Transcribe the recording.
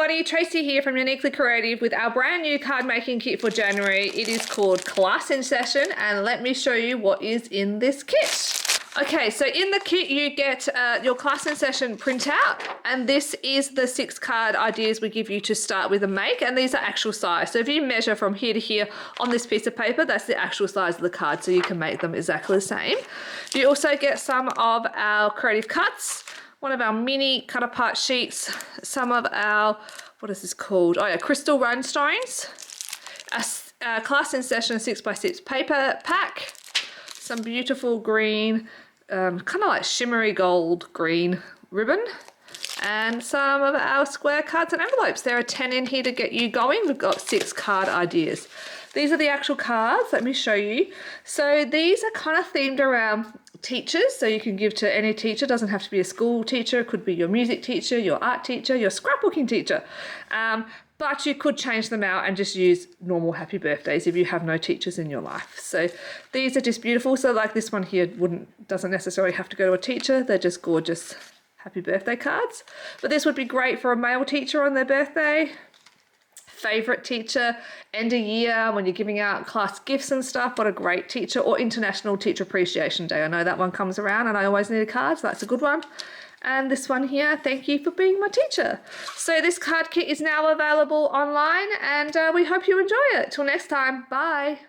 everybody, Tracy here from Uniquely Creative with our brand new card making kit for January. It is called Class in Session, and let me show you what is in this kit. Okay, so in the kit you get your Class in Session printout, and this is the 6 card ideas we give you to start with and make, and these are actual size. So if you measure from here to here on this piece of paper, that's the actual size of the card, so you can make them exactly the same. You also get some of our creative cuts, one of our mini cut apart sheets, some of our, what is this called? Oh yeah, crystal rhinestones, a Class in Session 6x6 paper pack, some beautiful green, kind of like shimmery gold green ribbon, and some of our square cards and envelopes. There are 10 in here to get you going. We've got 6 card ideas. These are the actual cards. Let me show you. So these are kind of themed around teachers, so you can give to any teacher. It doesn't have to be a school teacher. It could be your music teacher, your art teacher, your scrapbooking teacher. But you could change them out and just use normal happy birthdays if you have no teachers in your life. So these are just beautiful. So like this one here doesn't necessarily have to go to a teacher. They're just gorgeous happy birthday cards. But this would be great for a male teacher on their birthday, favorite teacher, end of year when you're giving out class gifts and stuff. What a great teacher. Or International Teacher Appreciation Day. I know that one comes around and I always need a card, so that's a good one. And this one here, thank you for being my teacher. So this card kit is now available online, and we hope you enjoy it. Till next time, bye.